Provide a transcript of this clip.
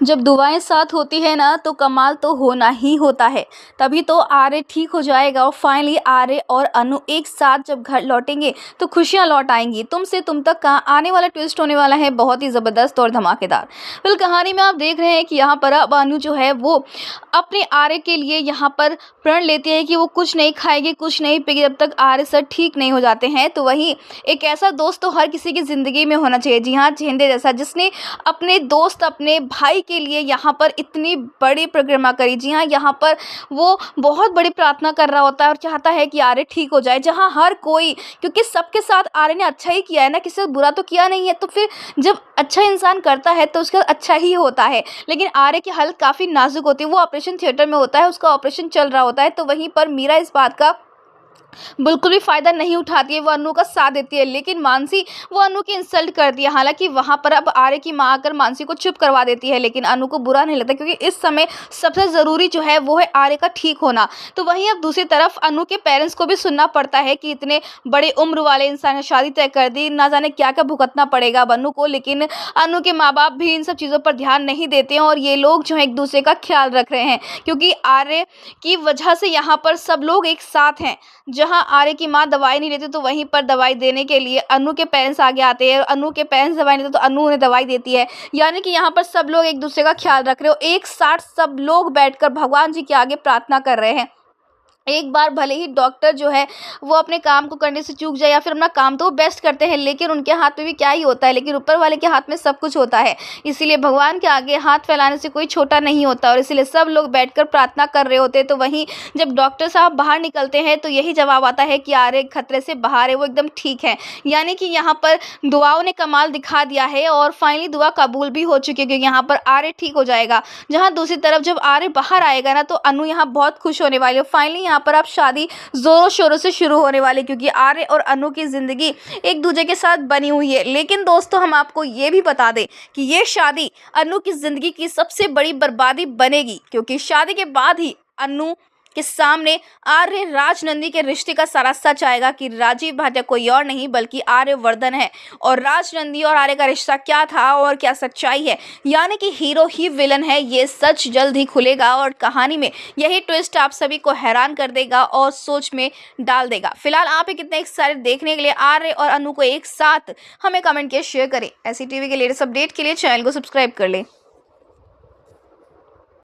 जब दुआएं साथ होती है ना तो कमाल तो होना ही होता है। तभी तो आर्य ठीक हो जाएगा और फाइनली आर्य और अनु एक साथ जब घर लौटेंगे तो खुशियां लौट आएंगी। तुमसे तुम तक का आने वाला ट्विस्ट होने वाला है बहुत ही ज़बरदस्त और धमाकेदार। फिर कहानी में आप देख रहे हैं कि यहाँ पर अब अनु जो है वो अपने आर्य के लिए यहाँ पर प्रण लेते हैं कि वो कुछ नहीं खाएगी, कुछ नहीं पिएगी जब तक आर्य सर ठीक नहीं हो जाते हैं। तो वहीं एक ऐसा दोस्त तो हर किसी की ज़िंदगी में होना चाहिए, जी हाँ, झेंडे जैसा, जिसने अपने दोस्त अपने भाई के लिए यहाँ पर इतनी बड़ी परिक्रमा करी। जी हाँ, यहाँ पर वो बहुत बड़ी प्रार्थना कर रहा होता है और चाहता है कि आर्य ठीक हो जाए। जहाँ हर कोई, क्योंकि सबके साथ आर्य ने अच्छा ही किया है ना, किसी से बुरा तो किया नहीं है, तो फिर जब अच्छा इंसान करता है तो उसका अच्छा ही होता है। लेकिन आर्य की हालत काफ़ी नाजुक होती है, वो ऑपरेशन थिएटर में होता है, उसका ऑपरेशन चल रहा होता है। तो वहीं पर मीरा इस बात का बिल्कुल भी फ़ायदा नहीं उठाती है, वो अनु का साथ देती है। लेकिन मानसी वो अनु की इंसल्ट करती है। हालांकि वहाँ पर अब आर्य की माँ आकर मानसी को चुप करवा देती है, लेकिन अनु को बुरा नहीं लगता क्योंकि इस समय सबसे ज़रूरी जो है वो है आर्य का ठीक होना। तो वहीं अब दूसरी तरफ अनु के पेरेंट्स को भी सुनना पड़ता है कि इतने बड़े उम्र वाले इंसान ने शादी तय कर दी, ना जाने क्या क्या भुगतना पड़ेगा अब अनु को। लेकिन अनु के माँ बाप भी इन सब चीज़ों पर ध्यान नहीं देते हैं और ये लोग जो है एक दूसरे का ख्याल रख रहे हैं, क्योंकि आर्य की वजह से यहाँ पर सब लोग एक साथ हैं। जहां आर्य की माँ दवाई नहीं लेती तो वहीं पर दवाई देने के लिए अनु के पेरेंट्स आगे आते हैं, अनु के पेरेंट्स दवाई नहीं लेते तो अनु उन्हें दवाई देती है। यानी कि यहाँ पर सब लोग एक दूसरे का ख्याल रख रहे हो, एक साथ सब लोग बैठकर भगवान जी के आगे प्रार्थना कर रहे हैं। एक बार भले ही डॉक्टर जो है वो अपने काम को करने से चूक जाए या फिर अपना काम तो वो बेस्ट करते हैं, लेकिन उनके हाथ में भी क्या ही होता है, लेकिन ऊपर वाले के हाथ में सब कुछ होता है। इसीलिए भगवान के आगे हाथ फैलाने से कोई छोटा नहीं होता और इसीलिए सब लोग बैठकर प्रार्थना कर रहे होते हैं। तो वहीं जब डॉक्टर साहब बाहर निकलते हैं तो यही जवाब आता है कि आर्य खतरे से बाहर है, वो एकदम ठीक है। यानी कि यहाँ पर दुआओं ने कमाल दिखा दिया है और फाइनली दुआ कबूल भी हो चुकी है, क्योंकि यहाँ पर आर्य ठीक हो जाएगा। जहाँ दूसरी तरफ जब आर्य बाहर आएगा ना तो अनु यहाँ बहुत खुश होने वाली है। फाइनली यहाँ पर आप शादी जोरों शोरों से शुरू होने वाली, क्योंकि आर्य और अनु की जिंदगी एक दूसरे के साथ बनी हुई है। लेकिन दोस्तों हम आपको ये भी बता दें कि ये शादी अनु की जिंदगी की सबसे बड़ी बर्बादी बनेगी, क्योंकि शादी के बाद ही अनु के सामने आर्य राजनंदी के रिश्ते का सारा सच आएगा कि राजीव भाटिया कोई और नहीं बल्कि आर्यवर्धन है। और राजनंदी और आर्य का रिश्ता क्या था और क्या सच्चाई है, यानी कि हीरो ही विलन है, ये सच जल्द ही खुलेगा और कहानी में यही ट्विस्ट आप सभी को हैरान कर देगा और सोच में डाल देगा। फिलहाल आप कितने एक्साइटेड देखने के लिए आर्य और अनु को एक साथ, हमें कमेंट के शेयर करें। ऐसी टीवी के लेटेस्ट अपडेट के लिए चैनल को सब्सक्राइब कर लें।